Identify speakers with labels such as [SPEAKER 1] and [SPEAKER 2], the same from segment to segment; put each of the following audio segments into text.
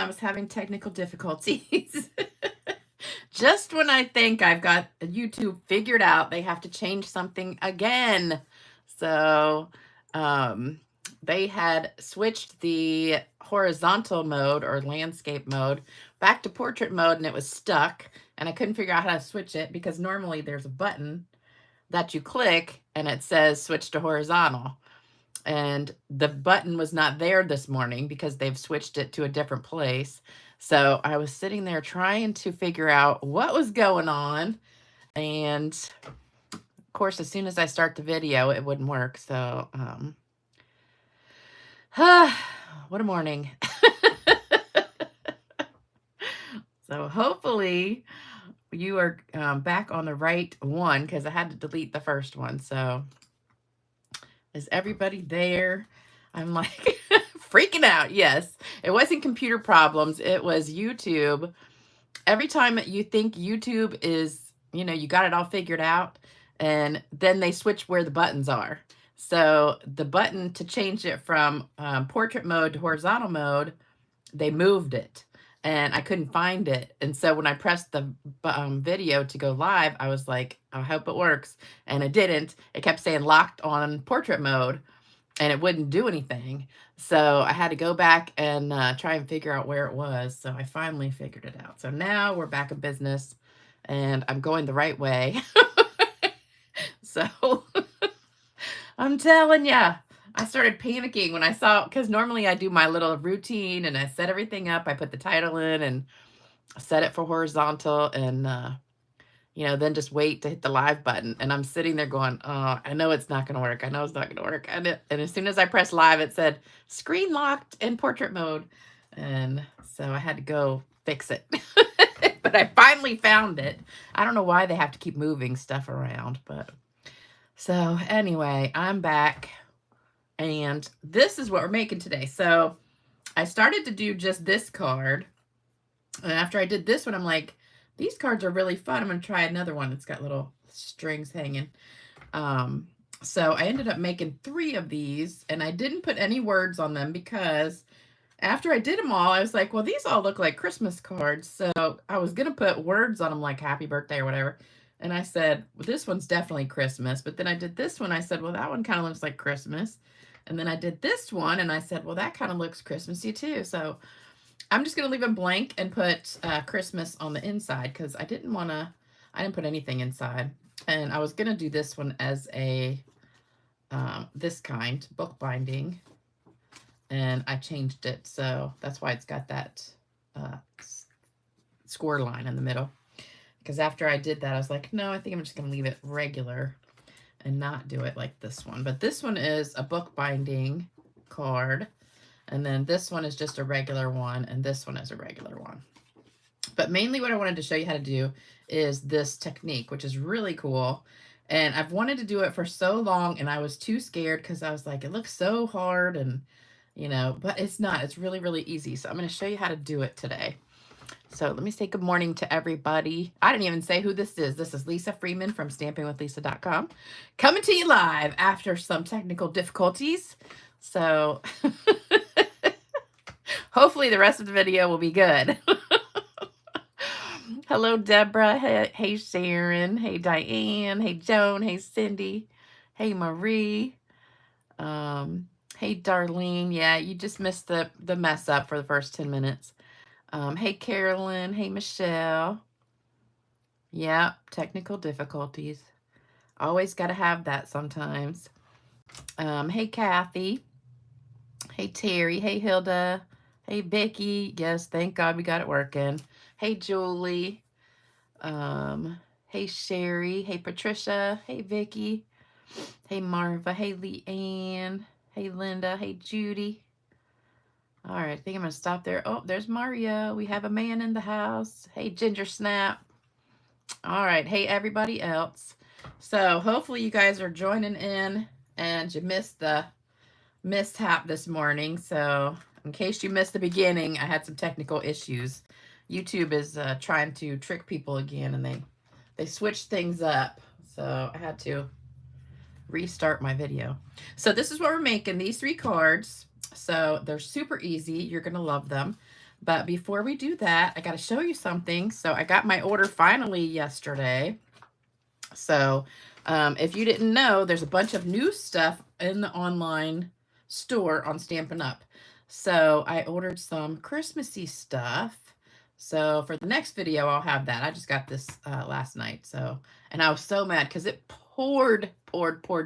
[SPEAKER 1] I was having technical difficulties. Just when I think I've got YouTube figured out, they have to change something again. So, um, they had switched the horizontal mode or landscape mode back to portrait mode and it was stuck. And I couldn't figure out how to switch it because normally there's a button that you click and it says switch to horizontal. And the button was not there this morning because they've switched it to a different place. So I was sitting there trying to figure out what was going on. And of course, as soon as I start the video, it wouldn't work. So, what a morning. So hopefully you are back on the right one because I had to delete the first one. So is everybody there? I'm like freaking out. Yes, it wasn't computer problems. It was YouTube. Every time you think YouTube is, you got it all figured out, and then they switch where the buttons are. So the button to change it from portrait mode to horizontal mode, they moved it and I couldn't find it. And so when I pressed the video to go live, I was like, I hope it works. And it didn't. It kept saying locked on portrait mode and it wouldn't do anything. So I had to go back and try and figure out where it was. So I finally figured it out. So now we're back in business and I'm going the right way. So I'm telling ya, I started panicking when I saw, because normally I do my little routine and I set everything up. I put the title in and set it for horizontal and, then just wait to hit the live button. And I'm sitting there going, oh, I know it's not going to work. I know it's not going to work. And as soon as I pressed live, it said screen locked in portrait mode. And so I had to go fix it. But I finally found it. I don't know why they have to keep moving stuff around, but so anyway, I'm back. And this is what we're making today. So I started to do just this card. And after I did this one, I'm like, these cards are really fun. I'm going to try another one. It's got little strings hanging. So I ended up making 3 of these. And I didn't put any words on them because after I did them all, I was like, well, these all look like Christmas cards. So I was going to put words on them like happy birthday or whatever. And I said, well, this one's definitely Christmas. But then I did this one. I said, well, that one kind of looks like Christmas. And then I did this one and I said, well, that kind of looks Christmassy too. So I'm just going to leave them blank and put Christmas on the inside because I didn't put anything inside. And I was going to do this one as a, this kind, book binding. And I changed it. So that's why it's got that score line in the middle. Because after I did that, I was like, no, I think I'm just going to leave it regular and not do it like this one. But this one is a book binding card. And then this one is just a regular one. And this one is a regular one. But mainly what I wanted to show you how to do is this technique, which is really cool. And I've wanted to do it for so long. And I was too scared because I was like, it looks so hard. And, but it's not. It's really, really easy. So I'm going to show you how to do it today. So let me say good morning to everybody. I didn't even say who this is. This is Lisa Freeman from stampingwithlisa.com coming to you live after some technical difficulties. So hopefully the rest of the video will be good. Hello, Deborah. Hey, Sharon. Hey, Diane. Hey, Joan. Hey, Cindy. Hey, Marie. Hey, Darlene. Yeah, you just missed the mess up for the first 10 minutes. Hey, Carolyn. Hey, Michelle. Yeah, technical difficulties. Always got to have that sometimes. Hey, Kathy. Hey, Terry. Hey, Hilda. Hey, Vicky. Yes, thank God we got it working. Hey, Julie. Hey, Sherry. Hey, Patricia. Hey, Vicky. Hey, Marva. Hey, Leanne. Hey, Linda. Hey, Judy. All right, I think I'm going to stop there. Oh, there's Mario. We have a man in the house. Hey, Ginger Snap. All right. Hey, everybody else. So hopefully you guys are joining in and you missed the mishap this morning. So in case you missed the beginning, I had some technical issues. YouTube is trying to trick people again, and they switched things up. So I had to restart my video. So this is what we're making, these 3 cards. So they're super easy. You're going to love them. But before we do that, I got to show you something. So I got my order finally yesterday. So if you didn't know, there's a bunch of new stuff in the online store on Stampin' Up. So I ordered some Christmassy stuff. So for the next video, I'll have that. I just got this last night. So, and I was so mad because it poured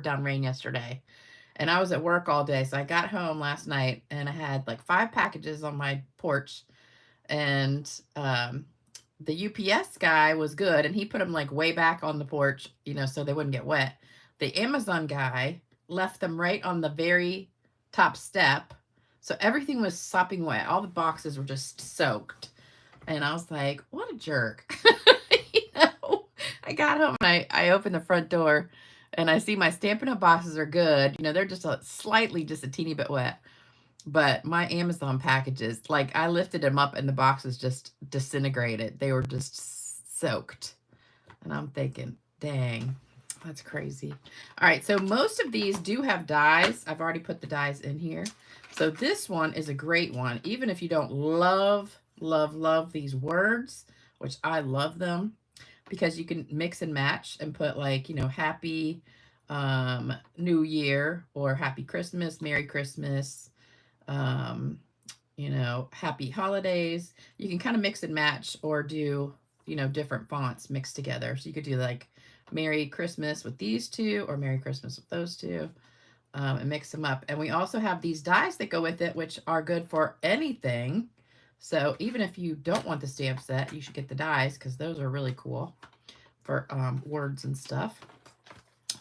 [SPEAKER 1] down rain yesterday. And I was at work all day. So I got home last night and I had like 5 packages on my porch. And the UPS guy was good, and he put them like way back on the porch, you know, so they wouldn't get wet. The Amazon guy left them right on the very top step. So everything was sopping wet. All the boxes were just soaked. And I was like, what a jerk. You know, I got home and I opened the front door and I see my Stampin' Up! Boxes are good. You know, they're just slightly, just a teeny bit wet. But my Amazon packages, like I lifted them up and the boxes just disintegrated. They were just soaked. And I'm thinking, dang, that's crazy. All right, so most of these do have dies. I've already put the dies in here. So this one is a great one. Even if you don't love these words, which I love them, because you can mix and match and put like, you know, happy New Year or happy Christmas, Merry Christmas, you know, happy holidays. You can kind of mix and match or do, you know, different fonts mixed together. So you could do like Merry Christmas with these two or Merry Christmas with those two, and mix them up. And we also have these dies that go with it, which are good for anything. So even if you don't want the stamp set, you should get the dies because those are really cool for words and stuff.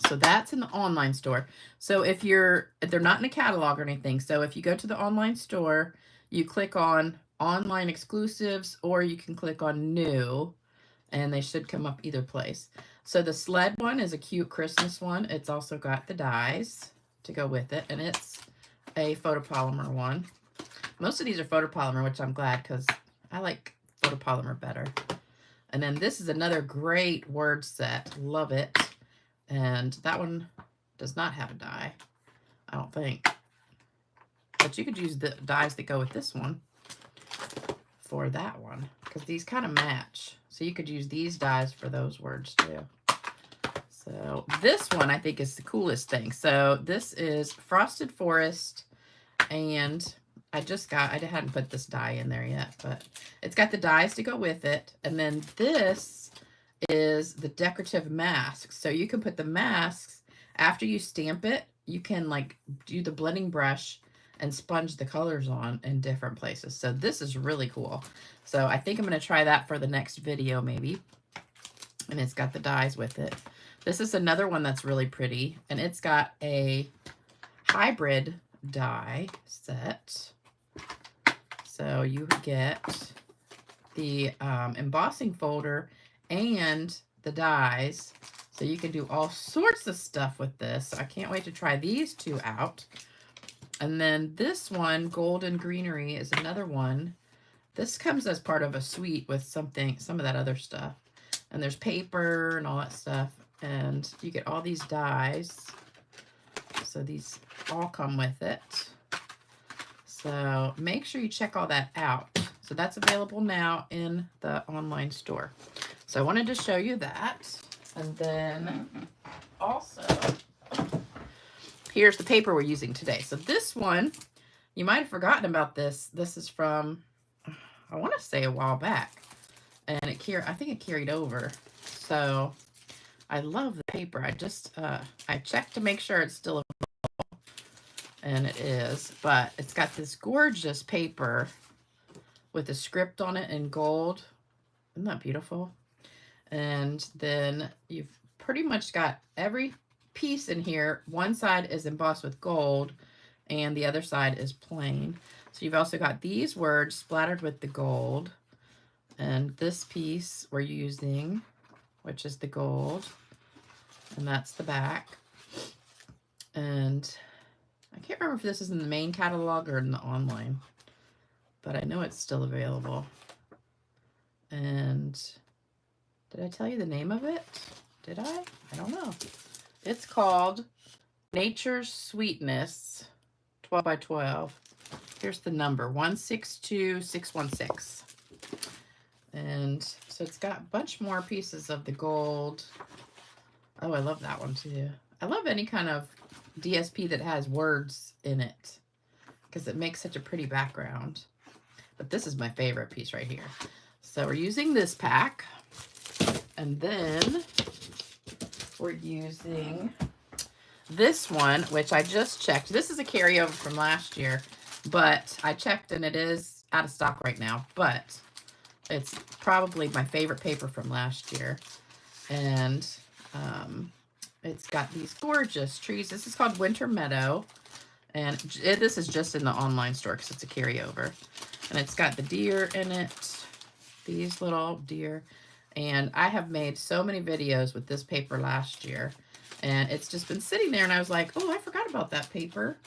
[SPEAKER 1] So that's in the online store. So if they're not in a catalog or anything. So if you go to the online store, you click on online exclusives, or you can click on new, and they should come up either place. So the sled one is a cute Christmas one. It's also got the dies to go with it, and it's a photopolymer one. Most of these are photopolymer, which I'm glad because I like photopolymer better. And then this is another great word set. Love it. And that one does not have a die, I don't think. But you could use the dies that go with this one for that one, because these kind of match. So you could use these dies for those words too. So this one I think is the coolest thing. So this is Frosted Forest, and I hadn't put this die in there yet, but it's got the dies to go with it. And then this is the decorative masks. So you can put the masks after you stamp it. You can like do the blending brush and sponge the colors on in different places. So this is really cool. So I think I'm going to try that for the next video maybe. And it's got the dies with it. This is another one that's really pretty, and it's got a hybrid die set. So you get the embossing folder and the dies, so you can do all sorts of stuff with this. I can't wait to try these two out. And then this one, Golden Greenery, is another one. This comes as part of a suite with some of that other stuff. And there's paper and all that stuff. And you get all these dies. So these all come with it. So make sure you check all that out. So that's available now in the online store. So I wanted to show you that. And then also, here's the paper we're using today. So this one, you might have forgotten about this. This is from, I want to say a while back. And I think it carried over. So I love the paper. I checked to make sure it's still available. And it is. But it's got this gorgeous paper with a script on it in gold. Isn't that beautiful? And then you've pretty much got every piece in here. One side is embossed with gold and the other side is plain. So you've also got these words splattered with the gold. And this piece we're using, which is the gold. And that's the back. And I can't remember if this is in the main catalog or in the online, but I know it's still available. And did I tell you the name of it? Did I? I don't know. It's called Nature's Sweetness 12 by 12. Here's the number, 162616. And so it's got a bunch more pieces of the gold. Oh, I love that one too. I love any kind of DSP that has words in it because it makes such a pretty background. But this is my favorite piece right here. So we're using this pack. And then we're using this one, which I just checked. This is a carryover from last year, but I checked and it is out of stock right now. But it's probably my favorite paper from last year. And it's got these gorgeous trees. This is called Winter Meadow. And this is just in the online store because it's a carryover. And it's got the deer in it. These little deer. And I have made so many videos with this paper last year. And it's just been sitting there. And I was like, oh, I forgot about that paper.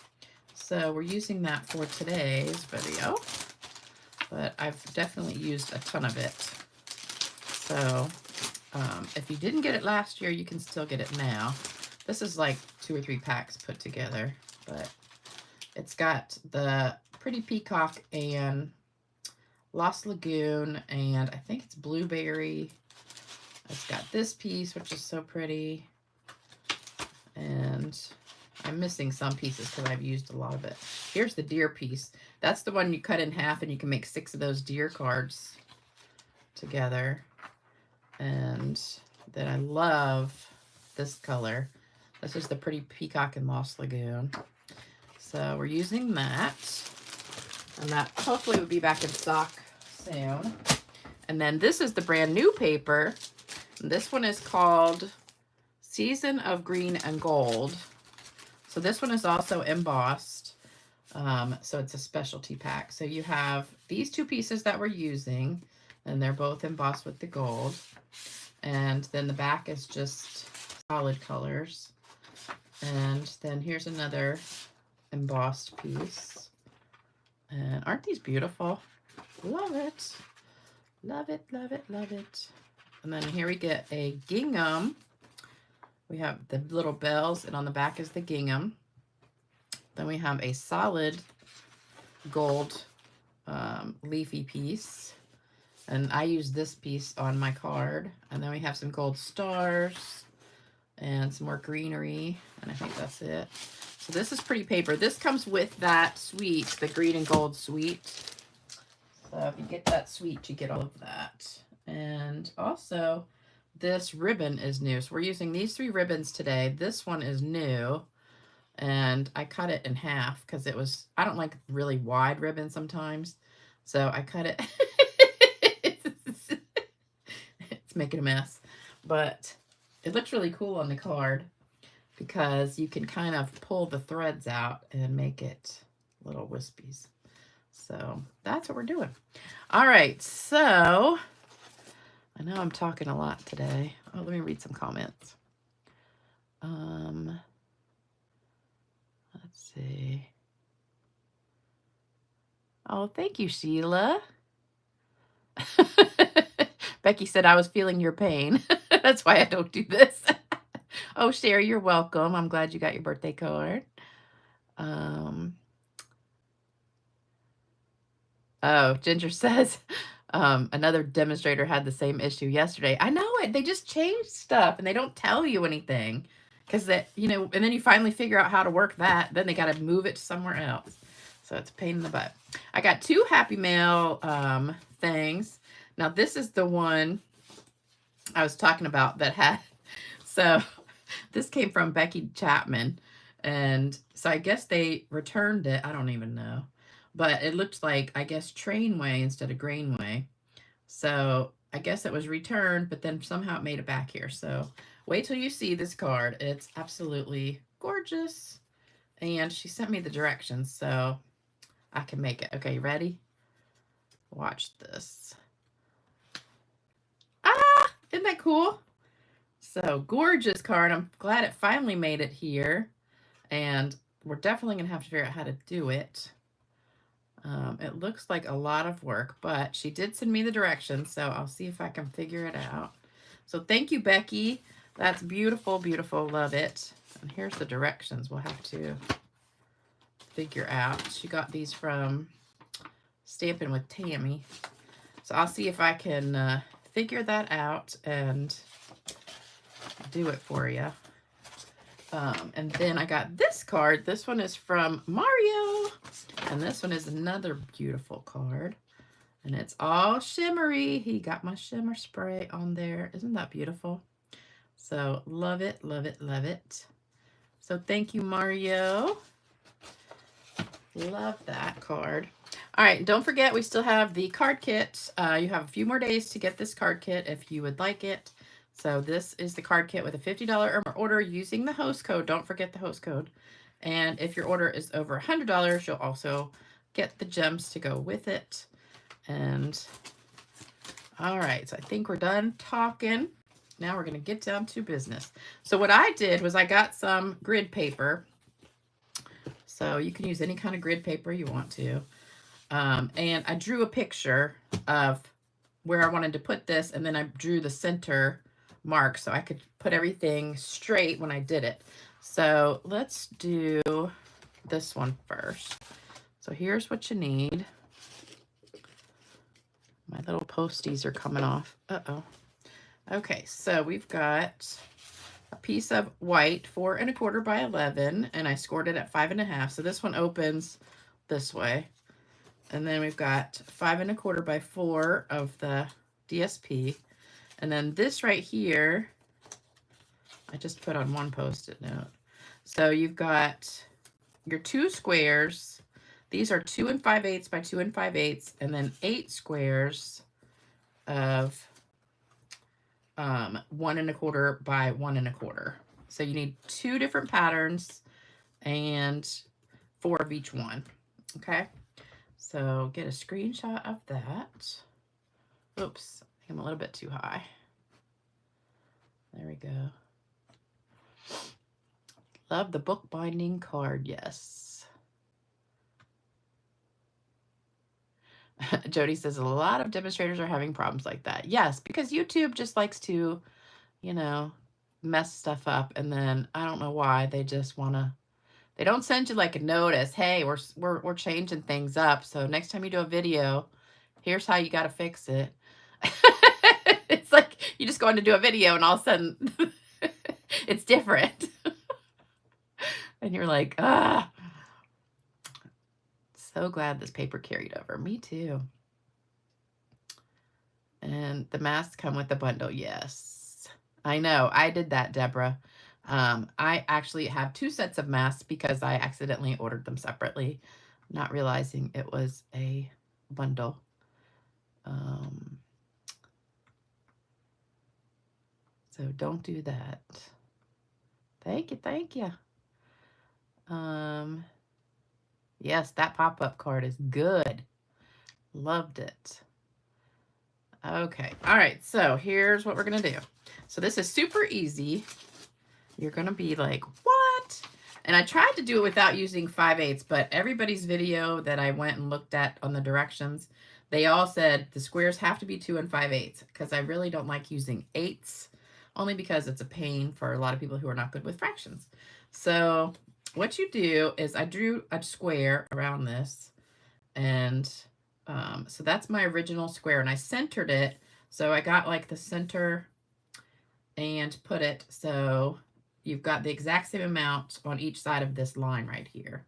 [SPEAKER 1] So we're using that for today's video. But I've definitely used a ton of it. So if you didn't get it last year, you can still get it now. This is like 2 or 3 packs put together. But it's got the Pretty Peacock and Lost Lagoon, and I think it's Blueberry. It's got this piece, which is so pretty. And I'm missing some pieces because I've used a lot of it. Here's the deer piece. That's the one you cut in half, and you can make 6 of those deer cards together. And then I love this color. This is the Pretty Peacock and Lost Lagoon. So we're using that. And that hopefully will be back in stock soon. And then this is the brand new paper. And this one is called Season of Green and Gold. So this one is also embossed. So it's a specialty pack. So you have these 2 pieces that we're using, and they're both embossed with the gold. And then the back is just solid colors. And then here's another embossed piece. And aren't these beautiful? Love it. Love it, love it, love it. And then here we get a gingham. We have the little bells, and on the back is the gingham. Then we have a solid gold leafy piece. And I use this piece on my card. And then we have some gold stars and some more greenery. And I think that's it. So this is pretty paper. This comes with that suite, the green and gold suite. So if you get that suite, you get all of that. And also, this ribbon is new. So we're using these 3 ribbons today. This one is new. And I cut it in half because it was, I don't like really wide ribbon sometimes. So I cut it. It's making a mess. But it looks really cool on the card, because you can kind of pull the threads out and make it little wispies. So that's what we're doing. All right, so I know I'm talking a lot today. Oh, let me read some comments. Let's see. Oh, thank you, Sheila. Becky said, I was feeling your pain. That's why I don't do this. Oh, Sherry, you're welcome. I'm glad you got your birthday card. Oh, Ginger says, another demonstrator had the same issue yesterday. I know it. They just change stuff and they don't tell you anything. Because that, you know, and then you finally figure out how to work that. Then they got to move it to somewhere else. So it's a pain in the butt. I got 2 Happy Mail things. Now, this is the one I was talking about that had, so this came from Becky Chapman. And so I guess they returned it. I don't even know. But it looked like, I guess, Trainway instead of Greenway. So I guess it was returned, but then somehow it made it back here. So wait till you see this card. It's absolutely gorgeous. And she sent me the directions, so I can make it. Okay, you ready? Watch this. Ah, isn't that cool? So gorgeous card. I'm glad it finally made it here. And we're definitely going to have to figure out how to do it. It looks like a lot of work, but she did send me the directions, so I'll see if I can figure it out. So thank you, Becky. That's beautiful, beautiful. Love it. And here's the directions. We'll have to figure out. She got these from Stampin' with Tammy. So I'll see if I can figure that out and do it for you. And then I got this card. This one is from Mario. And this one is another beautiful card. And it's all shimmery. He got my shimmer spray on there. Isn't that beautiful? So love it, love it, love it. So thank you, Mario. Love that card. All right, don't forget, we still have the card kit. You have a few more days to get this card kit if you would like it. So this is the card kit with a $50 or more order using the host code. Don't forget the host code. And if your order is over $100, you'll also get the gems to go with it. And all right, so I think we're done talking. Now we're going to get down to business. So what I did was I got some grid paper. So you can use any kind of grid paper you want to. And I drew a picture of where I wanted to put this, and then I drew the center mark so I could put everything straight when I did it. So let's do this one first. So here's what you need. My little posties are coming off. Uh-oh. Okay, so we've got a piece of white, 4 1/4 by 11, and I scored it at 5 1/2. So this one opens this way. And then we've got 5 1/4 by 4 of the DSP. And then this right here, I just put on one Post-it note. So you've got your 2 squares. These are 2 5/8 by 2 5/8, and then 8 squares of 1 1/4 by 1 1/4. So you need 2 different patterns and 4 of each one. Okay. So get a screenshot of that. Oops, I'm a little bit too high. There we go. Love the bookbinding card, yes. Jody says a lot of demonstrators are having problems like that. Yes, because YouTube just likes to, you know, mess stuff up, and then I don't know why they just want to. They don't send you like a notice. Hey, we're changing things up. So next time you do a video, here's how you got to fix it. It's like you just go in to do a video and all of a sudden it's different. And you're like, ah. So glad this paper carried over. Me too. And the masks come with the bundle. Yes. I know. I did that, Deborah. I actually have 2 sets of masks because I accidentally ordered them separately, not realizing it was a bundle. So don't do that. Thank you, thank you. Yes, that pop-up card is good. Loved it. Okay, all right, so here's what we're gonna do. So this is super easy. You're gonna be like, what? And I tried to do it without using 5/8, but everybody's video that I went and looked at on the directions, they all said the squares have to be 2 5/8, because I really don't like using 8s, only because it's a pain for a lot of people who are not good with fractions. So what you do is I drew a square around this, and so that's my original square, and I centered it. So I got like the center and put it so you've got the exact same amount on each side of this line right here.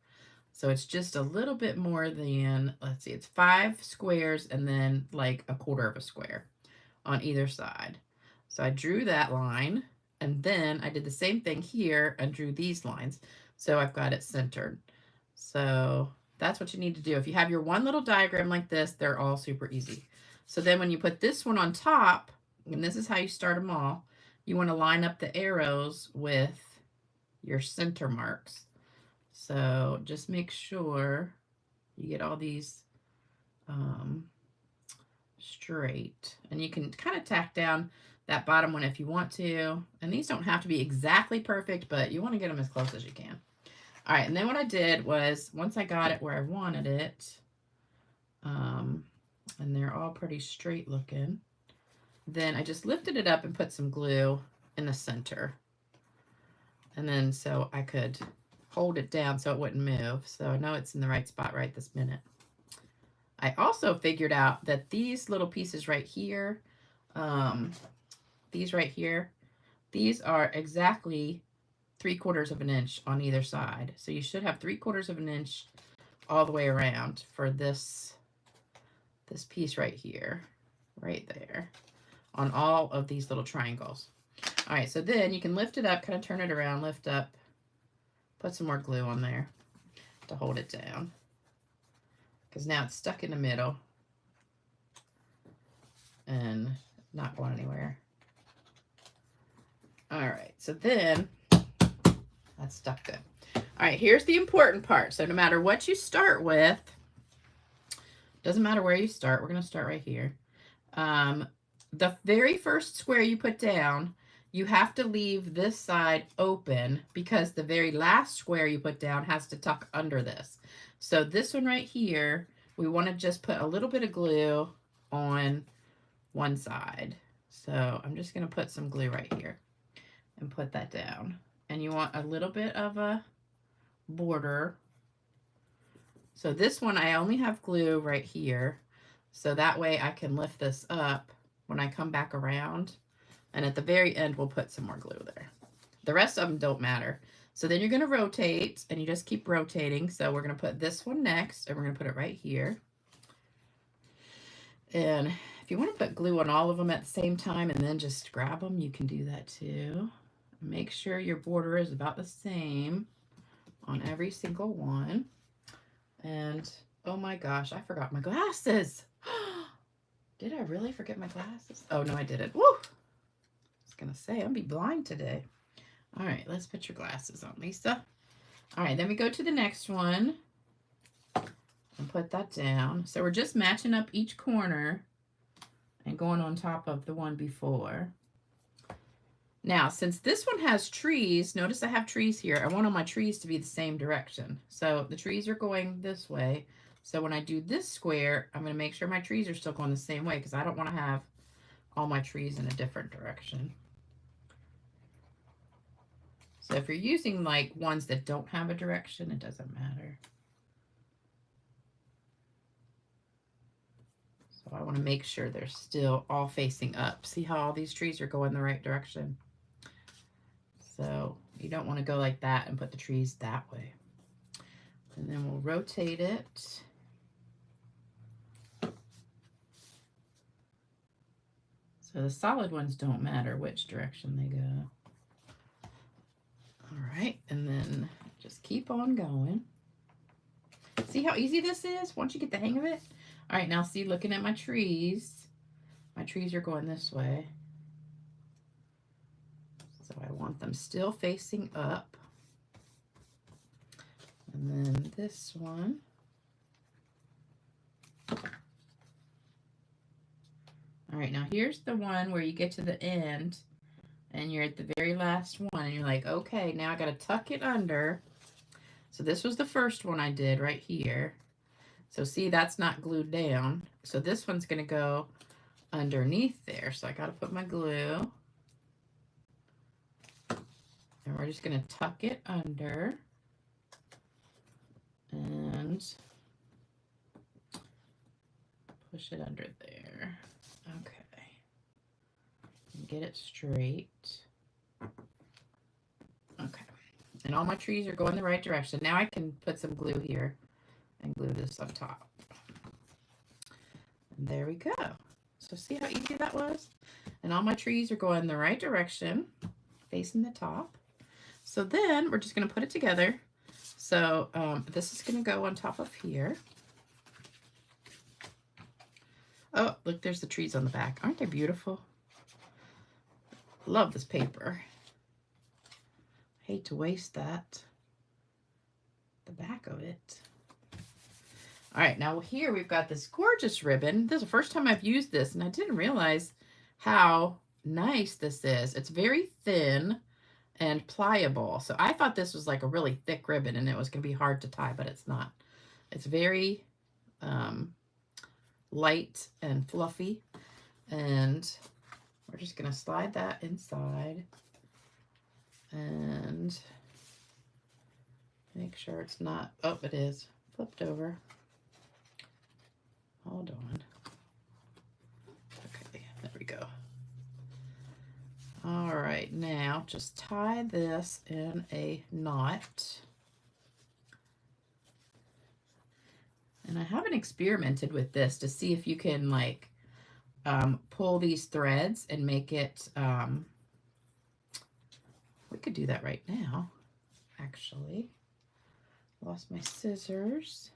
[SPEAKER 1] So it's just a little bit more than, let's see, it's 5 squares and then like 1/4 of a square on either side. So I drew that line, and then I did the same thing here and drew these lines. So I've got it centered. So that's what you need to do. If you have your one little diagram like this, they're all super easy. So then when you put this one on top, and this is how you start them all, you want to line up the arrows with your center marks. So just make sure you get all these straight. And you can kind of tack down that bottom one if you want to. And these don't have to be exactly perfect, but you want to get them as close as you can. All right, and then what I did was, once I got it where I wanted it, and they're all pretty straight looking, then I just lifted it up and put some glue in the center. And then so I could hold it down so it wouldn't move. So I know it's in the right spot right this minute. I also figured out that these little pieces right here, these right here, these are exactly 3/4 of an inch on either side. So you should have 3/4 of an inch all the way around for this piece right here, right there, on all of these little triangles. All right, so then you can lift it up, kind of turn it around, lift up, put some more glue on there to hold it down, because now it's stuck in the middle and not going anywhere. All right, so then that's stuck good. All right, here's the important part. So no matter what you start with, doesn't matter where you start, we're going to start right here. The very first square you put down, you have to leave this side open because the very last square you put down has to tuck under this. So this one right here, we want to just put a little bit of glue on one side. So I'm just going to put some glue right here and put that down. And you want a little bit of a border. So this one, I only have glue right here. So that way I can lift this up when I come back around. And at the very end, we'll put some more glue there. The rest of them don't matter. So then you're going to rotate, and you just keep rotating. So we're going to put this one next, and we're going to put it right here. And if you want to put glue on all of them at the same time and then just grab them, you can do that too. Make sure your border is about the same on every single one. And oh my gosh, I forgot my glasses. Did I really forget my glasses? Oh no, I didn't. Woo! I was gonna say, I'll be blind today. All right, let's put your glasses on, Lisa. All right, then we go to the next one and put that down. So we're just matching up each corner and going on top of the one before. Now, since this one has trees, notice I have trees here. I want all my trees to be the same direction. So the trees are going this way. So when I do this square, I'm going to make sure my trees are still going the same way because I don't want to have all my trees in a different direction. So if you're using like ones that don't have a direction, it doesn't matter. So I want to make sure they're still all facing up. See how all these trees are going the right direction? So you don't want to go like that and put the trees that way. And then we'll rotate it. So the solid ones don't matter which direction they go. All right, and then just keep on going. See how easy this is once you get the hang of it? All right, now see, looking at my trees are going this way. So I want them still facing up. And then this one. All right, now here's the one where you get to the end and you're at the very last one and you're like, okay, now I got to tuck it under. So this was the first one I did right here. So see, that's not glued down. So this one's going to go underneath there. So I got to put my glue. And we're just going to tuck it under. And push it under there. Okay. And get it straight. Okay. And all my trees are going the right direction. Now I can put some glue here and glue this on top. And there we go. So see how easy that was? And all my trees are going the right direction, facing the top. So then we're just going to put it together. So this is going to go on top of here. Oh, look, there's the trees on the back. Aren't they beautiful? Love this paper. Hate to waste that. The back of it. All right, now here we've got this gorgeous ribbon. This is the first time I've used this, and I didn't realize how nice this is. It's very thin and pliable. So I thought this was like a really thick ribbon, and it was going to be hard to tie, but it's not. It's very light and fluffy, and we're just going to slide that inside and Make sure it's not, oh, it is flipped over. Hold on. Okay, there we go. All right, now just tie this in a knot. And I haven't experimented with this to see if you can like pull these threads and make it, we could do that right now, actually. Lost my scissors.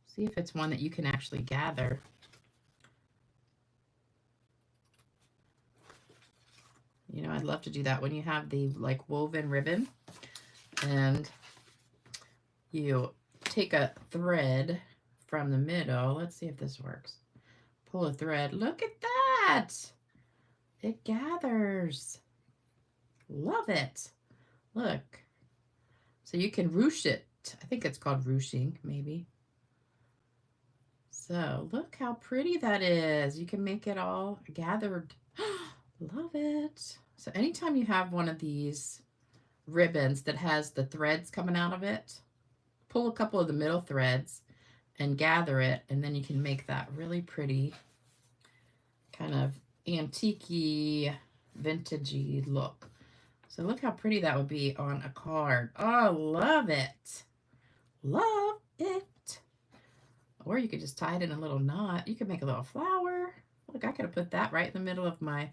[SPEAKER 1] See if it's one that you can actually gather. You know, I'd love to do that when you have the like woven ribbon and you take a thread from the middle. Let's see if this works. Pull a thread. Look at that. It gathers. Love it. Look. So you can ruche it. I think it's called ruching, maybe. So look how pretty that is. You can make it all gathered. Love it. So anytime you have one of these ribbons that has the threads coming out of it, pull a couple of the middle threads and gather it, and then you can make that really pretty kind of antique-y, vintagey look. So look how pretty that would be on a card. Oh, love it. Love it. Or you could just tie it in a little knot. You could make a little flower. Look, I could have put that right in the middle of my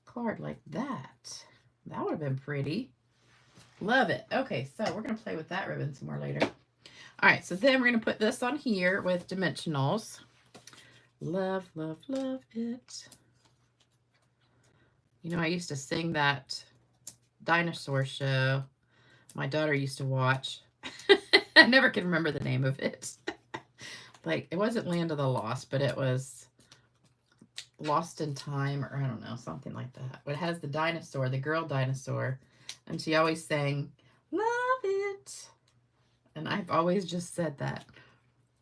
[SPEAKER 1] card like that. That would have been pretty. Love it. Okay, so we're going to play with that ribbon some more later. All right, so then we're going to put this on here with dimensionals. Love, love, love it. You know, I used to sing that dinosaur show my daughter used to watch. I never can remember the name of it. Like, it wasn't Land of the Lost, but it was Lost in Time, or I don't know, something like that. But it has the dinosaur, the girl dinosaur, and she always sang, love it. And I've always just said that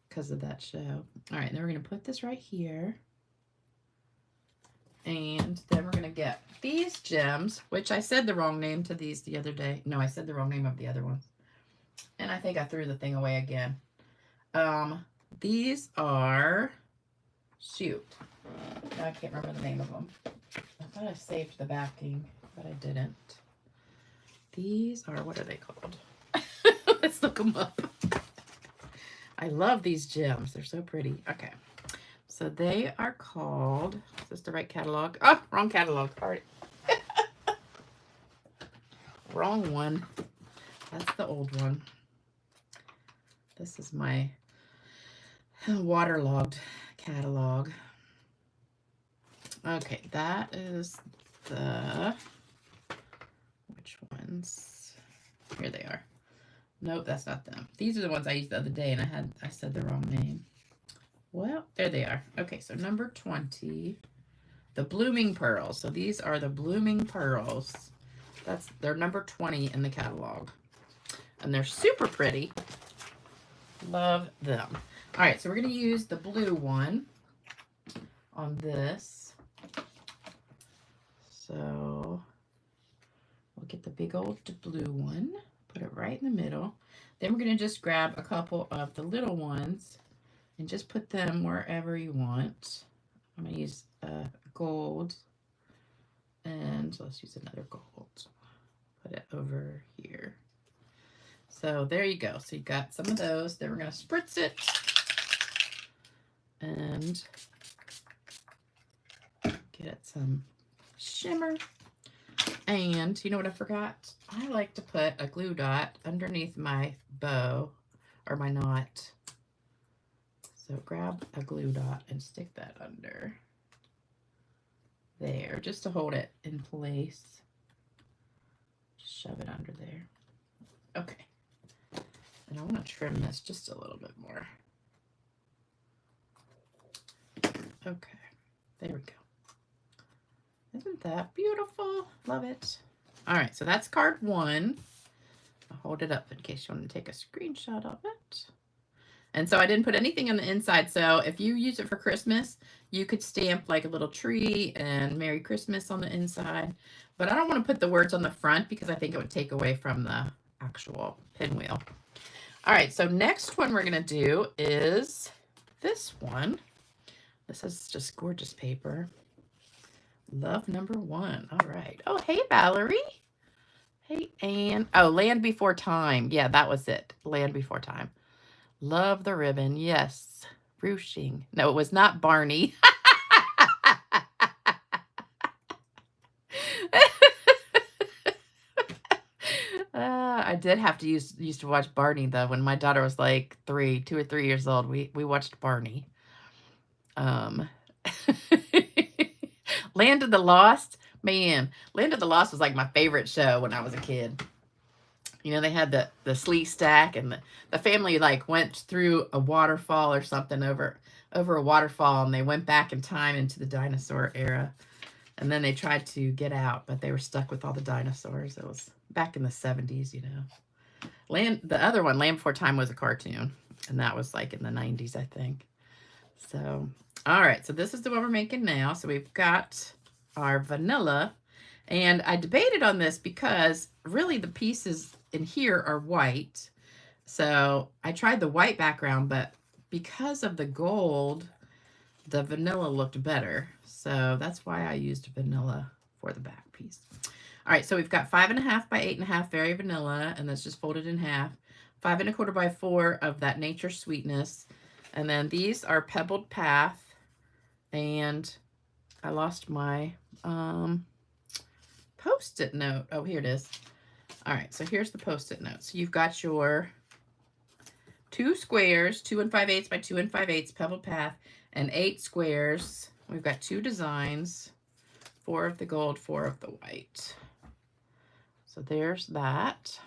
[SPEAKER 1] because of that show. All right, then we're going to put this right here. And then we're going to get these gems, which I said the wrong name to these the other day. No, I said the wrong name of the other ones. And I think I threw the thing away again. These are, shoot, I can't remember the name of them. I thought I saved the backing, but I didn't. These are, what are they called? Let's look them up. I love these gems. They're so pretty. Okay. So they are called, is this the right catalog? Oh, wrong catalog. All right. Wrong one. That's the old one. This is my waterlogged catalog. Okay, that is the, which ones? Here they are. Nope, that's not them. These are the ones I used the other day, and I said the wrong name. Well, there they are. Okay, so number 20, the Blooming Pearls. So these are the Blooming Pearls. They're number 20 in the catalog. And they're super pretty. Love them. All right, so we're going to use the blue one on this. So we'll get the big old blue one, put it right in the middle. Then we're going to just grab a couple of the little ones and just put them wherever you want. I'm going to use gold, and let's use another gold. Put it over here. So there you go. So you got some of those. Then we're going to spritz it and get it some shimmer. And you know what I forgot? I like to put a glue dot underneath my bow or my knot. So grab a glue dot and stick that under there just to hold it in place. Shove it under there. Okay. And I want to trim this just a little bit more. Okay. There we go. Isn't that beautiful? Love it. All right, so that's card 1. I'll hold it up in case you want to take a screenshot of it. And so I didn't put anything on the inside. So if you use it for Christmas, you could stamp like a little tree and Merry Christmas on the inside. But I don't want to put the words on the front because I think it would take away from the actual pinwheel. All right, so next one we're going to do is this one. This is just gorgeous paper. Love number one. All right. Oh, hey, Valerie. Hey, Anne. Oh, Land Before Time. Yeah, that was it. Land Before Time. Love the ribbon. Yes. Ruching. No, it was not Barney. I did have to used to watch Barney though. When my daughter was like 2 or 3 years old, we watched Barney. Land of the Lost, man. Land of the Lost was like my favorite show when I was a kid. You know, they had the slee stack, and the family like went through a waterfall or something over a waterfall, and they went back in time into the dinosaur era. And then they tried to get out, but they were stuck with all the dinosaurs. It was back in the 70s, you know. The other one, Land Before Time, was a cartoon, and that was like in the 90s, I think. So, all right, so this is the one we're making now. So we've got our vanilla, and I debated on this because really the pieces in here are white. So I tried the white background, but because of the gold, the vanilla looked better. So that's why I used vanilla for the back piece. All right, so we've got 5.5 by 8.5 Very Vanilla, and that's just folded in half. 5 1/4 by 4 of that Nature Sweetness. And then these are Pebbled Path, and I lost my Post-it note. Oh, here it is. All right, so here's the Post-it note. So you've got your 2 squares, 2 5/8 by 2 5/8 Pebbled Path, and 8 squares. We've got 2 designs, 4 of the gold, 4 of the white. So there's that.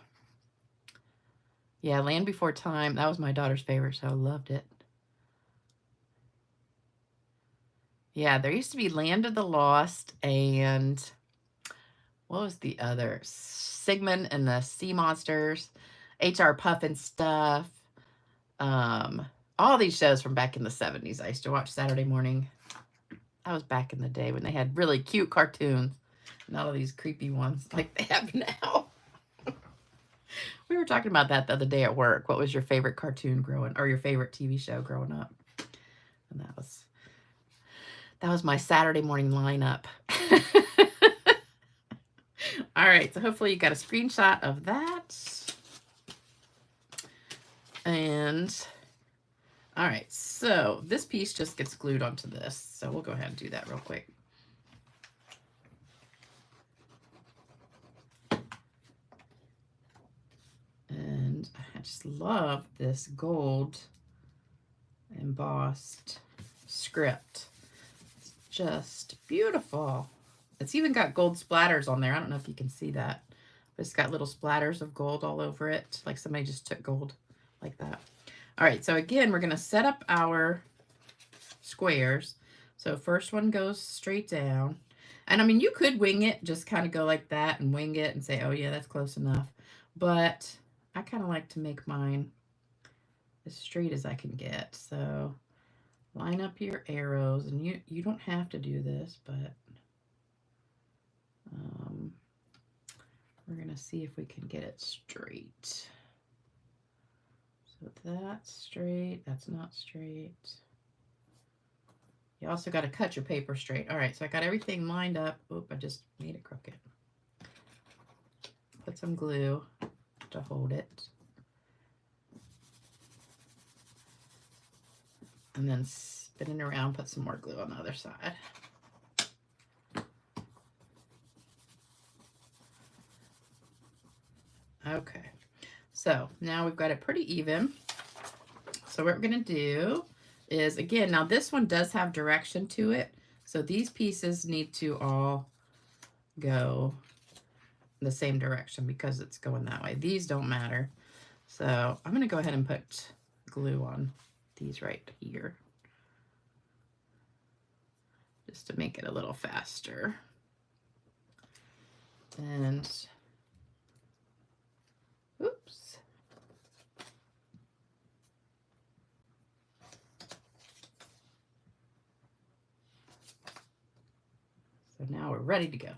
[SPEAKER 1] Yeah, Land Before Time, that was my daughter's favorite, so I loved it. Yeah, there used to be Land of the Lost, and what was the other? Sigmund and the Sea Monsters, H.R. Puffin stuff. All these shows from back in the 70s. I used to watch Saturday morning. That was back in the day when they had really cute cartoons. Not all these creepy ones like they have now. We were talking about that the other day at work. What was your favorite cartoon or your favorite TV show growing up? And that was my Saturday morning lineup. All right, so hopefully you got a screenshot of that. And all right, so this piece just gets glued onto this. So we'll go ahead and do that real quick. And I just love this gold embossed script. It's just beautiful. It's even got gold splatters on there. I don't know if you can see that, but it's got little splatters of gold all over it, like somebody just took gold like that. All right, so again, we're going to set up our squares. So first one goes straight down. And I mean, you could wing it, just kind of go like that and wing it and say, oh yeah, that's close enough. But I kind of like to make mine as straight as I can get. So line up your arrows, and you don't have to do this, but we're going to see if we can get it straight. So that's straight, that's not straight. You also got to cut your paper straight. All right, so I got everything lined up. Oop, I just made it crooked. Put some glue to hold it. And then spin it around, put some more glue on the other side. Okay, so now we've got it pretty even. So what we're going to do is, again, now this one does have direction to it. So these pieces need to all go the same direction because it's going that way. These don't matter. So I'm going to go ahead and put glue on these right here, just to make it a little faster. And oops. So now we're ready to go.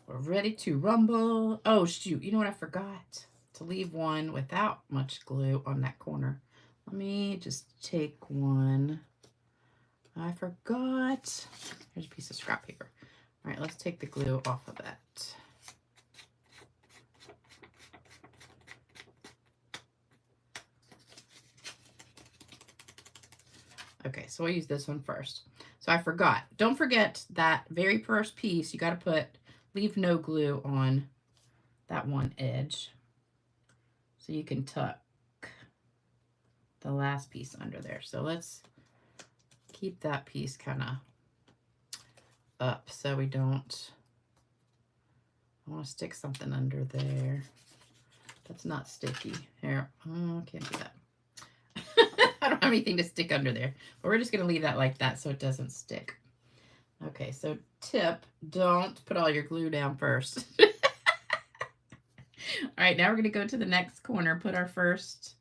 [SPEAKER 1] We're ready to rumble. Oh shoot, you know what I forgot to leave one without much glue on that corner. Let me just take one. I forgot. Here's a piece of scrap paper. All right, let's take the glue off of that. Okay, so I'll use this one first. So I forgot. Don't forget that very first piece, you got to leave no glue on that one edge. So you can tuck the last piece under there. So let's keep that piece kind of up so we don't, I want to stick something under there that's not sticky. Here, oh, can't do that. I don't have anything to stick under there, but we're just going to leave that like that so it doesn't stick. Okay, so tip, don't put all your glue down first. All right, now we're going to go to the next corner, put our first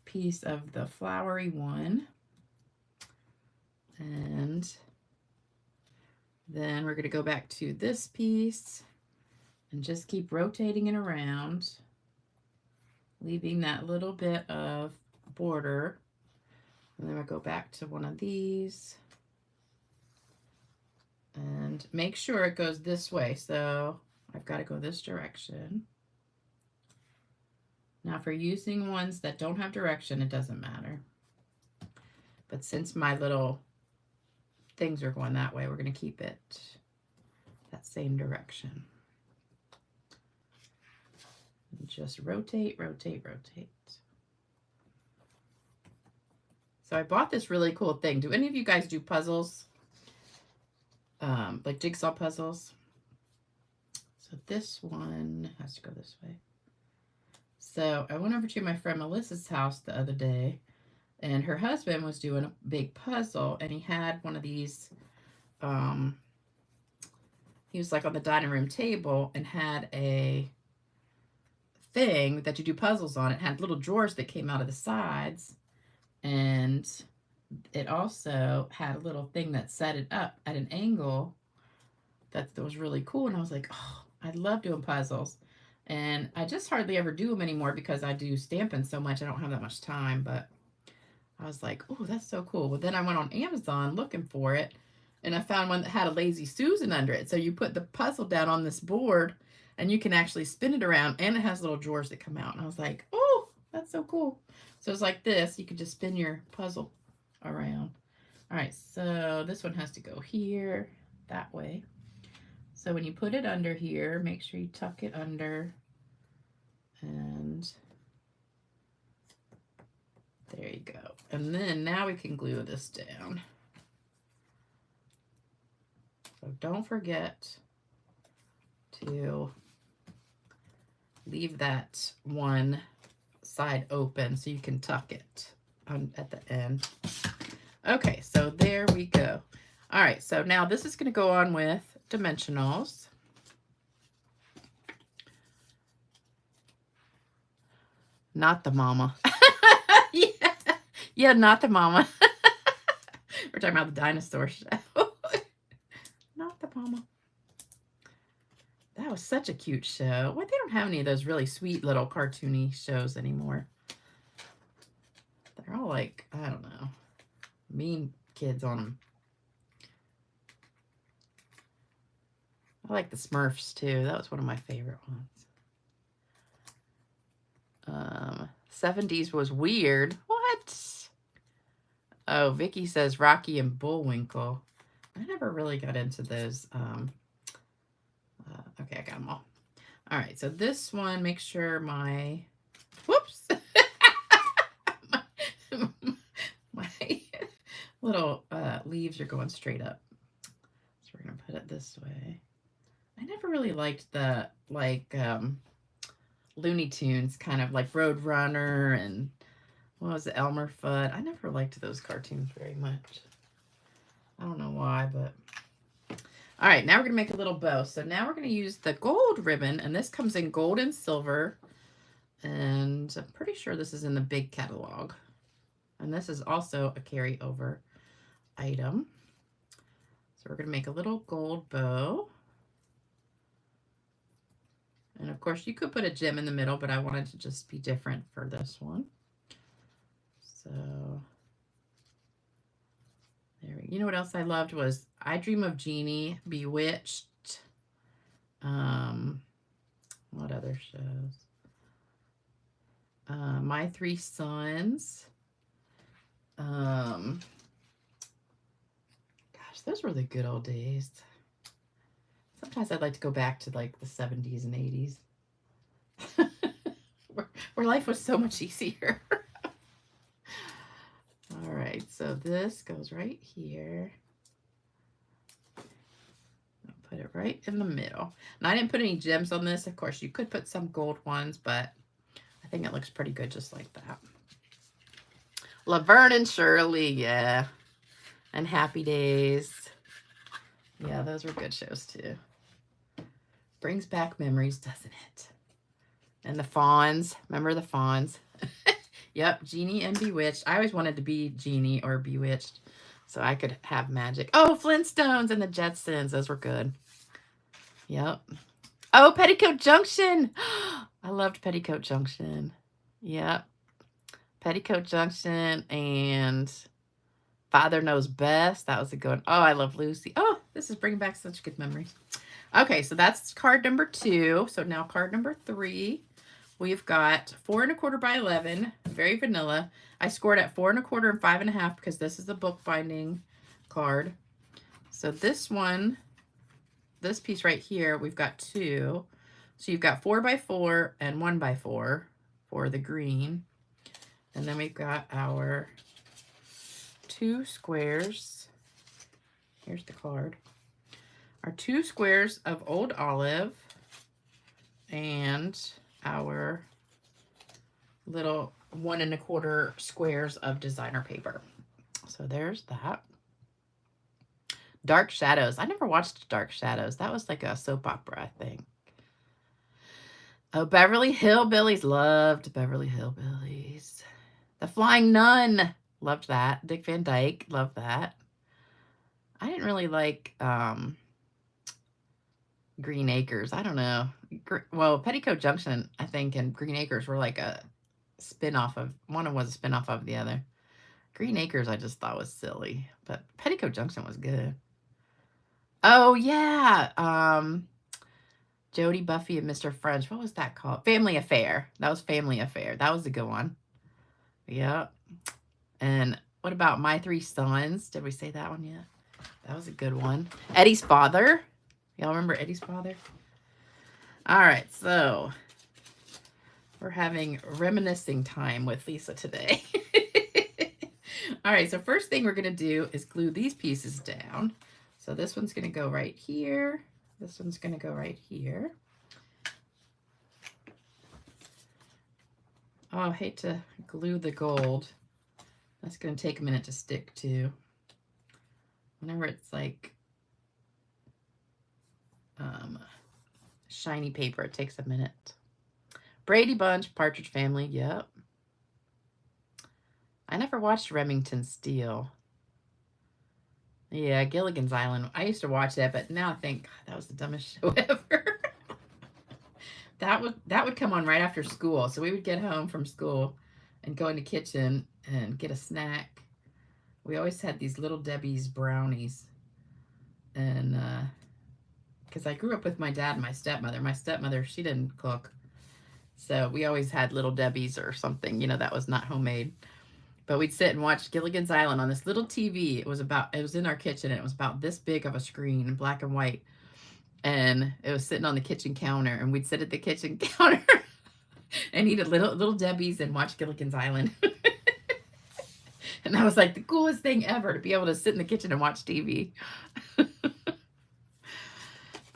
[SPEAKER 1] piece of the flowery one. And then we're going to go back to this piece and just keep rotating it around, leaving that little bit of border. And then we'll go back to one of these and make sure it goes this way. So I've got to go this direction. Now for using ones that don't have direction, it doesn't matter. But since my little things are going that way, we're going to keep it that same direction. And just rotate, rotate, rotate. So I bought this really cool thing. Do any of you guys do puzzles? Like jigsaw puzzles? So this one has to go this way. So I went over to my friend Melissa's house the other day, and her husband was doing a big puzzle, and he had one of these, he was like on the dining room table and had a thing that you do puzzles on. It had little drawers that came out of the sides, and it also had a little thing that set it up at an angle that was really cool. And I was like, oh, I love doing puzzles. And I just hardly ever do them anymore because I do Stampin' so much. I don't have that much time, but I was like, oh, that's so cool. But then I went on Amazon looking for it, and I found one that had a Lazy Susan under it. So you put the puzzle down on this board, and you can actually spin it around, and it has little drawers that come out. And I was like, oh, that's so cool. So it's like this. You could just spin your puzzle around. All right, so this one has to go here, that way. So when you put it under here, make sure you tuck it under, and there you go. And then now we can glue this down. So don't forget to leave that one side open so you can tuck it on at the end. Okay, so there we go. All right, so now this is going to go on with dimensionals. Not the mama. Yeah, not the mama. We're talking about the dinosaur show. Not the mama. That was such a cute show. Well, they don't have any of those really sweet little cartoony shows anymore. They're all like, I don't know, mean kids on them. I like the Smurfs too. That was one of my favorite ones. 70s was weird. What? Oh, Vicky says Rocky and Bullwinkle. I never really got into those. Okay, I got them all. All right, so this one, make sure my, whoops, my little leaves are going straight up. So we're gonna put it this way. I never really liked the Looney Tunes, kind of like Roadrunner and what was it, Elmer Fudd. I never liked those cartoons very much. I don't know why, but all right, now we're gonna make a little bow. So now we're gonna use the gold ribbon, and this comes in gold and silver, and I'm pretty sure this is in the big catalog. And this is also a carryover item. So we're gonna make a little gold bow. And of course you could put a gem in the middle, but I wanted to just be different for this one. So there we go. You know what else I loved was I Dream of Jeannie, Bewitched. What other shows? My Three Sons. Gosh, those were the good old days. Sometimes I'd like to go back to like the 70s and 80s. where life was so much easier. All right, so this goes right here. I'll put it right in the middle. And I didn't put any gems on this. Of course, you could put some gold ones, but I think it looks pretty good just like that. Laverne and Shirley, yeah. And Happy Days. Yeah, those were good shows too. Brings back memories, doesn't it? And the Fawns. Remember the Fawns? Yep, Genie and Bewitched. I always wanted to be Genie or Bewitched so I could have magic. Oh, Flintstones and the Jetsons. Those were good. Yep. Oh, Petticoat Junction. I loved Petticoat Junction. Yep. Petticoat Junction and Father Knows Best. That was a good one. Oh, I love Lucy. Oh, this is bringing back such good memories. Okay, so that's card number 2. So now card number 3. We've got 4 1/4 by 11, very vanilla. I scored at 4 1/4 and 5 1/2 because this is a bookbinding card. So this one, this piece right here, we've got 2. So you've got 4 by 4 and 1 by 4 for the green. And then we've got our 2 squares. Here's the card. Our 2 squares of Old Olive and our little 1 1/4 squares of designer paper. So there's that. Dark Shadows. I never watched Dark Shadows. That was like a soap opera, I think. Oh, Beverly Hillbillies. Loved Beverly Hillbillies. The Flying Nun. Loved that. Dick Van Dyke. Loved that. I didn't really like Green Acres. I don't know. Well, Petticoat Junction, I think, and Green Acres were like a spin-off of, one of them was a spin-off of the other. Green Acres I just thought was silly, but Petticoat Junction was good. Oh, yeah. Jodie, Buffy, and Mr. French. What was that called? Family Affair. That was Family Affair. That was a good one. Yep. And what about My Three Sons? Did we say that one yet? That was a good one. Eddie's Father. Y'all remember Eddie's Father? All right, so we're having reminiscing time with Lisa today. All right, so first thing we're going to do is glue these pieces down. So this one's going to go right here. This one's going to go right here. Oh, I hate to glue the gold. That's going to take a minute to stick to. Whenever it's like shiny paper, it takes a minute. Brady Bunch, Partridge Family, yep. I never watched Remington Steele. Yeah, Gilligan's Island. I used to watch that, but now I think, God, that was the dumbest show ever. That would come on right after school. So we would get home from school and go in the kitchen and get a snack. We always had these Little Debbie's brownies. And because I grew up with my dad and my stepmother. My stepmother, she didn't cook. So we always had Little Debbie's or something, you know, that was not homemade. But we'd sit and watch Gilligan's Island on this little TV. It was in our kitchen, and it was about this big of a screen in black and white. And it was sitting on the kitchen counter, and we'd sit at the kitchen counter and eat a little Debbie's and watch Gilligan's Island. And that was like the coolest thing ever, to be able to sit in the kitchen and watch TV.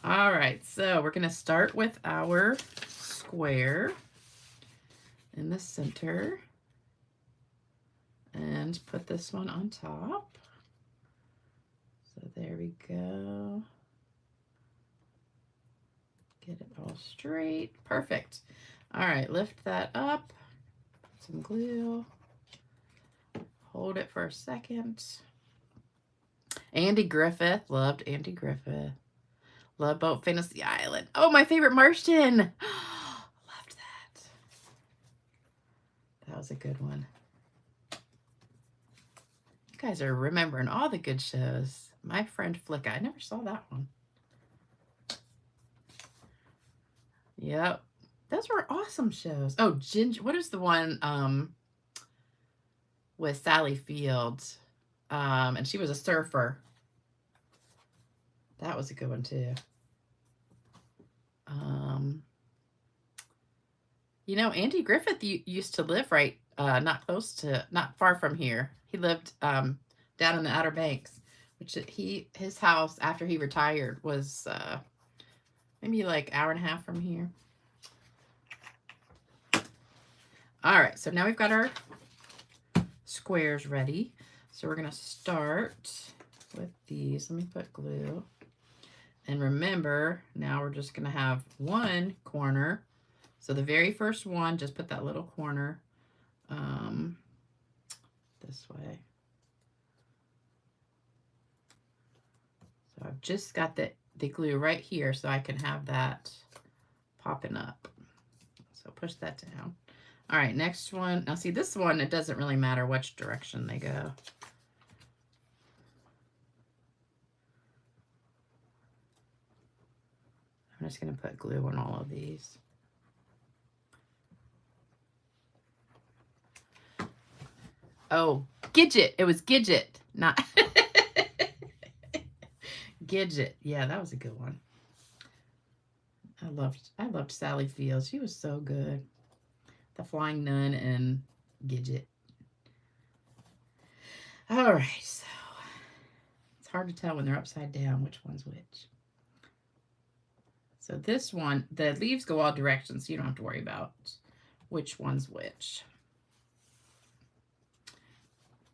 [SPEAKER 1] All right, so we're going to start with our square in the center and put this one on top. So there we go. Get it all straight. Perfect. All right, lift that up. Put some glue. Hold it for a second. Andy Griffith. Loved Andy Griffith. Love Boat Fantasy Island. Oh, my favorite Martian. Loved that. That was a good one. You guys are remembering all the good shows. My Friend Flicka. I never saw that one. Yep. Those were awesome shows. Oh, Ginger. What is the one with Sally Fields? And she was a surfer. That was a good one too. You know, Andy Griffith used to live right not far from here. He lived down in the Outer Banks, which his house after he retired was maybe like an hour and a half from here. All right, so now we've got our squares ready. So we're going to start with these. Let me put glue. And remember, now we're just going to have one corner. So the very first one, just put that little corner this way. So I've just got the glue right here so I can have that popping up. So push that down. All right, next one. Now see this one, it doesn't really matter which direction they go. I'm just going to put glue on all of these. Oh, Gidget. It was Gidget, not Gidget. Yeah, that was a good one. I loved Sally Fields. She was so good. The Flying Nun and Gidget. All right, so it's hard to tell when they're upside down which one's which. So this one, the leaves go all directions, so you don't have to worry about which one's which.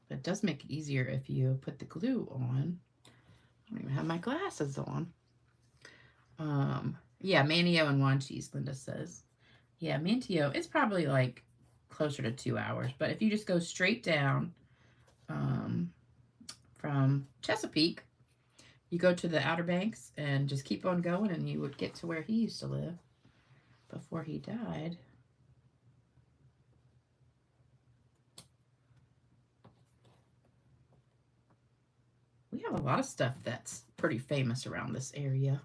[SPEAKER 1] But it does make it easier if you put the glue on. I don't even have my glasses on. Yeah, Manteo and Juan Cheese, Linda says. Yeah, Manteo, it's probably like closer to 2 hours. But if you just go straight down from Chesapeake, you go to the Outer Banks and just keep on going, and you would get to where he used to live before he died. We have a lot of stuff that's pretty famous around this area.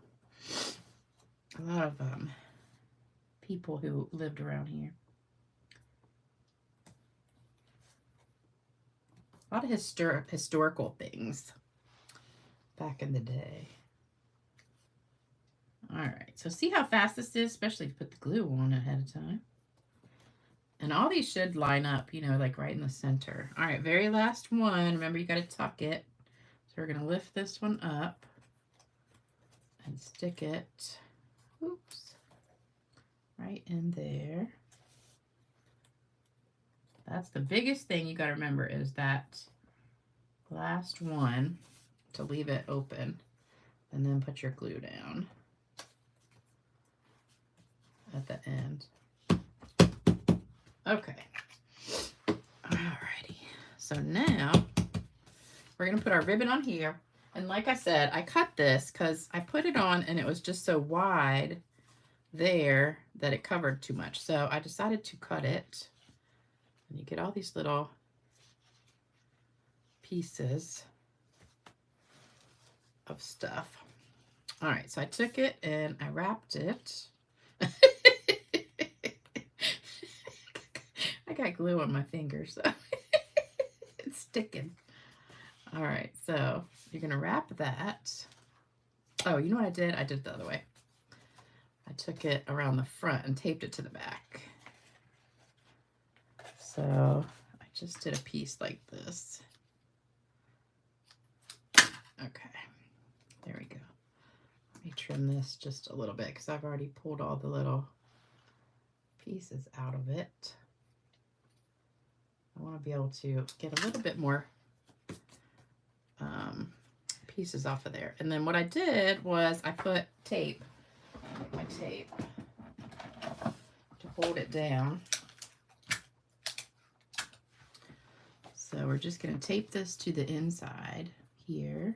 [SPEAKER 1] A lot of people who lived around here. A lot of historical things back in the day. All right, so see how fast this is, especially if you put the glue on ahead of time. And all these should line up, you know, like right in the center. All right, very last one. Remember, you got to tuck it. So we're going to lift this one up and stick it, oops, right in there. That's the biggest thing you got to remember is that last one, to leave it open, and then put your glue down at the end. Okay. Alrighty. So now we're going to put our ribbon on here. And like I said, I cut this because I put it on and it was just so wide there that it covered too much. So I decided to cut it. And you get all these little pieces of stuff. All right, so I took it and I wrapped it. I got glue on my fingers, so it's sticking. All right, so you're gonna wrap that. Oh, you know what I did? I did it the other way. I took it around the front and taped it to the back. So I just did a piece like this. Okay, there we go. Let me trim this just a little bit because I've already pulled all the little pieces out of it. I want to be able to get a little bit more pieces off of there. And then what I did was I put tape, my tape, to hold it down. So we're just going to tape this to the inside here.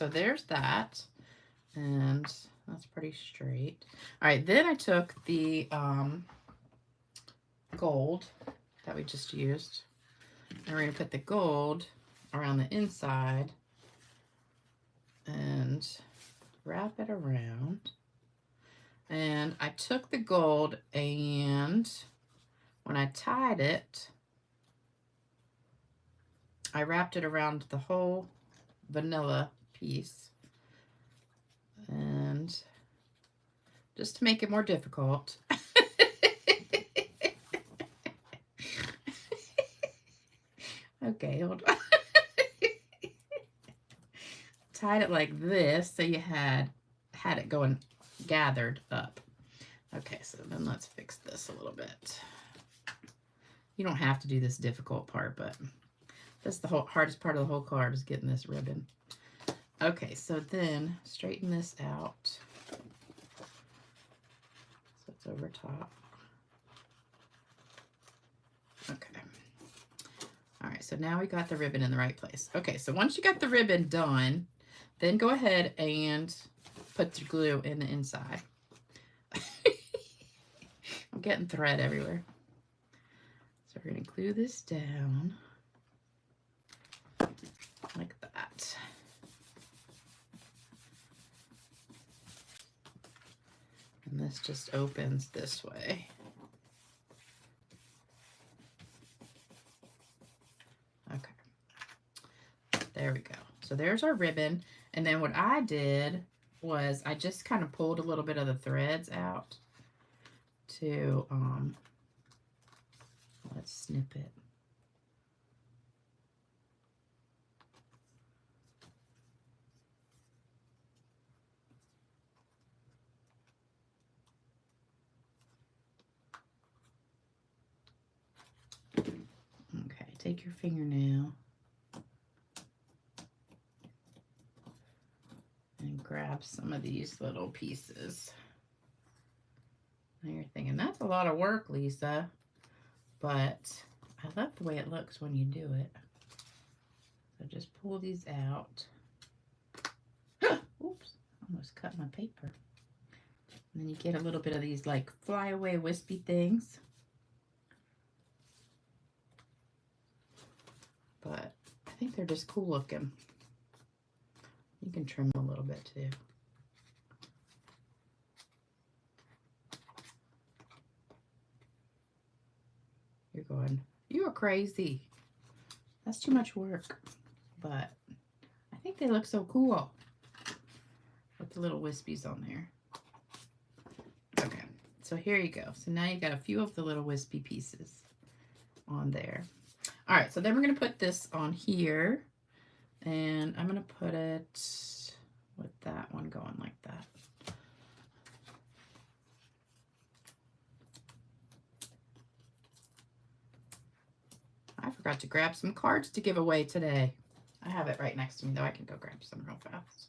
[SPEAKER 1] so there's that. And that's pretty straight. All right, then I took the gold that we just used. And we're going to put the gold around the inside and wrap it around. And I took the gold, and when I tied it, I wrapped it around the whole vanilla piece. And just to make it more difficult, okay, hold on. Tied it like this, so you had it going gathered up. Okay, so then let's fix this a little bit. You don't have to do this difficult part, but that's the hardest part of the whole card, is getting this ribbon. Okay, so then straighten this out. So it's over top. Okay. All right, so now we got the ribbon in the right place. Okay, so once you got the ribbon done, then go ahead and put the glue in the inside. I'm getting thread everywhere. So we're going to glue this down like that. And this just opens this way. Okay. There we go. So there's our ribbon. And then what I did was I just kind of pulled a little bit of the threads out to, let's snip it. Okay, take your fingernail and grab some of these little pieces. Now you're thinking, that's a lot of work, Lisa, but I love the way it looks when you do it. So just pull these out. Oops, almost cut my paper. And then you get a little bit of these like flyaway wispy things. But I think they're just cool looking. You can trim a little bit too. You're going, you are crazy. That's too much work. But I think they look so cool with the little wispies on there. Okay, so here you go. So now you got a few of the little wispy pieces on there. All right, so then we're going to put this on here. And I'm going to put it with that one going like that. I forgot to grab some cards to give away today. I have it right next to me, though. I can go grab some real fast.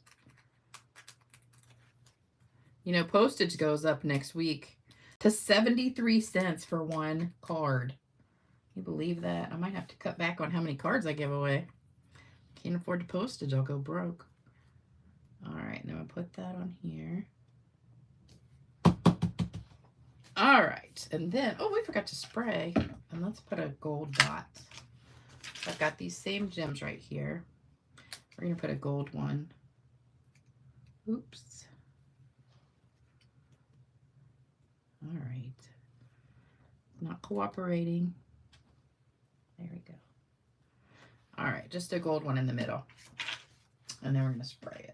[SPEAKER 1] You know, postage goes up next week to 73 cents for one card. Can you believe that? I might have to cut back on how many cards I give away. Can't afford the postage, I'll go broke. All right, now I'll put that on here. All right, and then, oh, we forgot to spray. And let's put a gold dot. I've got these same gems right here. We're gonna put a gold one. Oops. All right. Not cooperating. There we go. All right, just a gold one in the middle. And then we're going to spray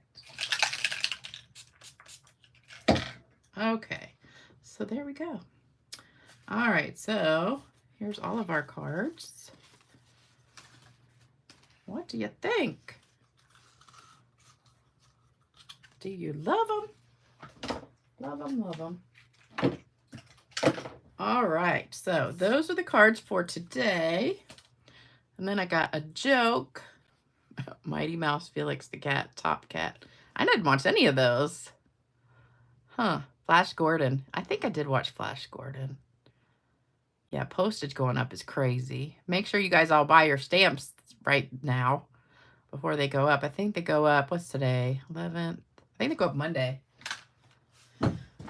[SPEAKER 1] it. Okay, so there we go. All right, so here's all of our cards. What do you think? Do you love them? Love them, love them. All right, so those are the cards for today. And then I got a joke. Mighty Mouse, Felix the Cat, Top Cat. I didn't watch any of those. Huh. Flash Gordon. I think I did watch Flash Gordon. Yeah, postage going up is crazy. Make sure you guys all buy your stamps right now. before they go up. I think they go up, what's today? 11th. I think they go up Monday.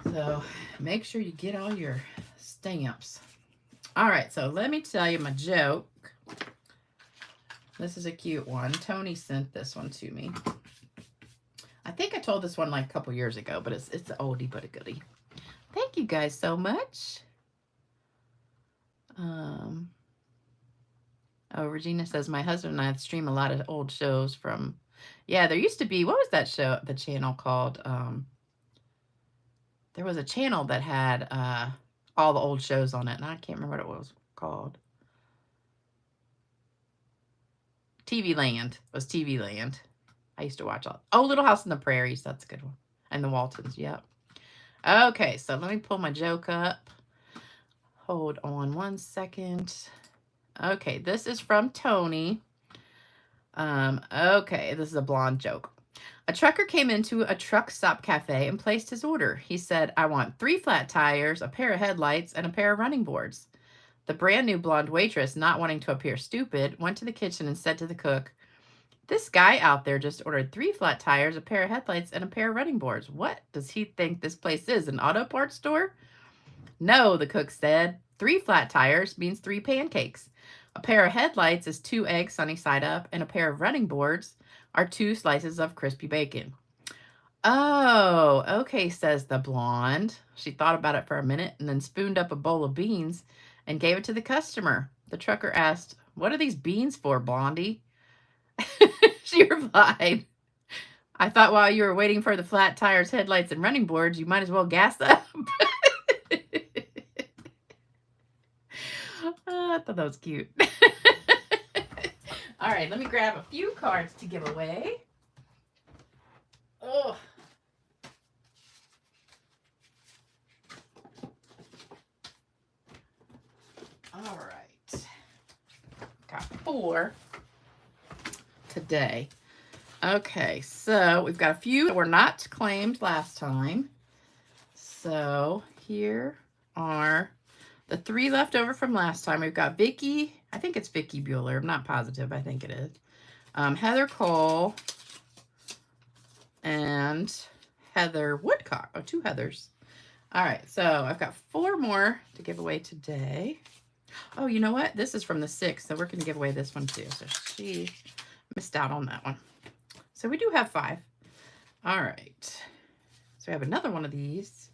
[SPEAKER 1] So make sure you get all your stamps. All right, so let me tell you my joke. This is a cute one. Tony sent this one to me. I think I told this one like a couple years ago, but it's an oldie but a goodie. Thank you guys so much. Oh, Regina says, my husband and I stream a lot of old shows from, yeah, there used to be, what was that show, the channel called? There was a channel that had all the old shows on it, and I can't remember what it was called. TV Land. It was TV Land. I used to watch all. Oh, Little House on the Prairies. That's a good one. And the Waltons. Yep. Okay, so let me pull my joke up. Hold on one second. Okay, this is from Tony. Okay, this is a blonde joke. A trucker came into a truck stop cafe and placed his order. He said, I want 3 flat tires, a pair of headlights, and a pair of running boards. The brand new blonde waitress, not wanting to appear stupid, went to the kitchen and said to the cook, this guy out there just ordered 3 flat tires, a pair of headlights, and a pair of running boards. What does he think this place is, an auto parts store? No, the cook said. 3 flat tires means 3 pancakes. A pair of headlights is 2 eggs sunny side up, and a pair of running boards are 2 slices of crispy bacon. Oh, okay, says the blonde. She thought about it for a minute and then spooned up a bowl of beans and gave it to the customer. The trucker asked, what are these beans for, Blondie? She replied, I thought while you were waiting for the flat tires, headlights, and running boards, you might as well gas up. I thought that was cute. All right, let me grab a few cards to give away. Oh. All right. Got 4 today. Okay, so we've got a few that were not claimed last time. So here are the 3 left over from last time. We've got Vicky. I think it's Vicky Bueller. I'm not positive. I think it is. Heather Cole and Heather Woodcock. Oh, 2 Heathers. All right, so I've got 4 more to give away today. Oh, you know what? This is from the 6th, so we're going to give away this one too. So she missed out on that one. So we do have 5. All right. So we have another one of these.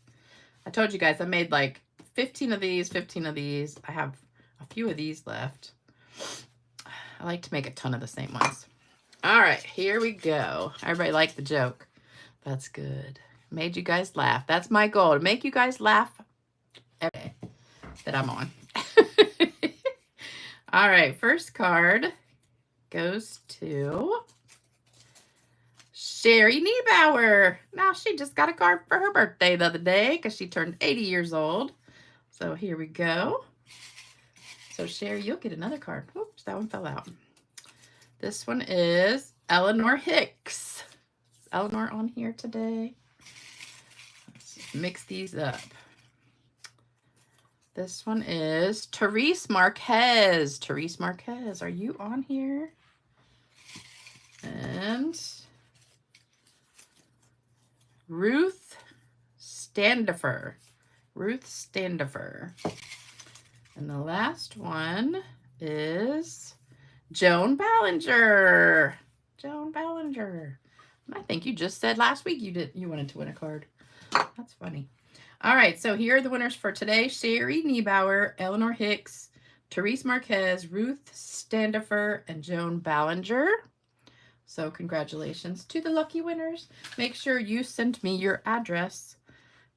[SPEAKER 1] I told you guys I made like 15 of these, 15 of these. I have a few of these left. I like to make a ton of the same ones. All right, here we go. Everybody liked the joke. That's good. Made you guys laugh. That's my goal, to make you guys laugh every day that I'm on. All right, first card goes to Sherry Niebauer. Now, she just got a card for her birthday the other day because she turned 80 years old. So here we go. So Sherry, you'll get another card. Oops, that one fell out. This one is Eleanor Hicks. Is Eleanor on here today? Let's mix these up. This one is Therese Marquez. Therese Marquez, are you on here? And Ruth Standifer. Ruth Standifer. And the last one is Joan Ballinger. Joan Ballinger. I think you just said last week you wanted to win a card. That's funny. All right, so here are the winners for today. Sherry Niebauer, Eleanor Hicks, Therese Marquez, Ruth Standifer, and Joan Ballinger. So congratulations to the lucky winners. Make sure you send me your address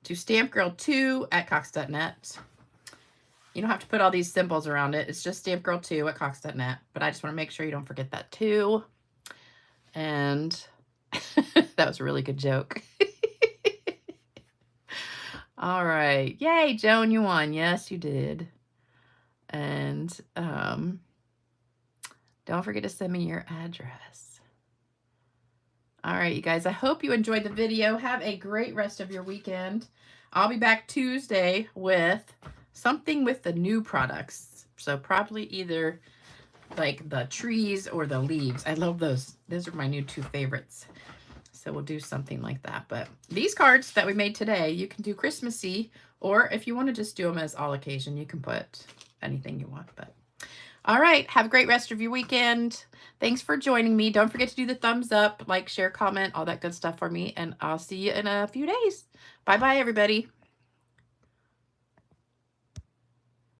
[SPEAKER 1] to stampgirl2@cox.net. You don't have to put all these symbols around it. It's just stampgirl2@cox.net. But I just want to make sure you don't forget that too. And that was a really good joke. All right. Yay, Joan, you won. Yes, you did. And don't forget to send me your address. All right, you guys, I hope you enjoyed the video. Have a great rest of your weekend. I'll be back Tuesday with something with the new products. So probably either like the trees or the leaves. I love those. Those are my new 2 favorites. So we'll do something like that. But these cards that we made today, you can do Christmassy, or if you want to just do them as all occasion, you can put anything you want. But all right, have a great rest of your weekend. Thanks for joining me. Don't forget to do the thumbs up, like, share, comment, all that good stuff for me. And I'll see you in a few days. Bye-bye, everybody.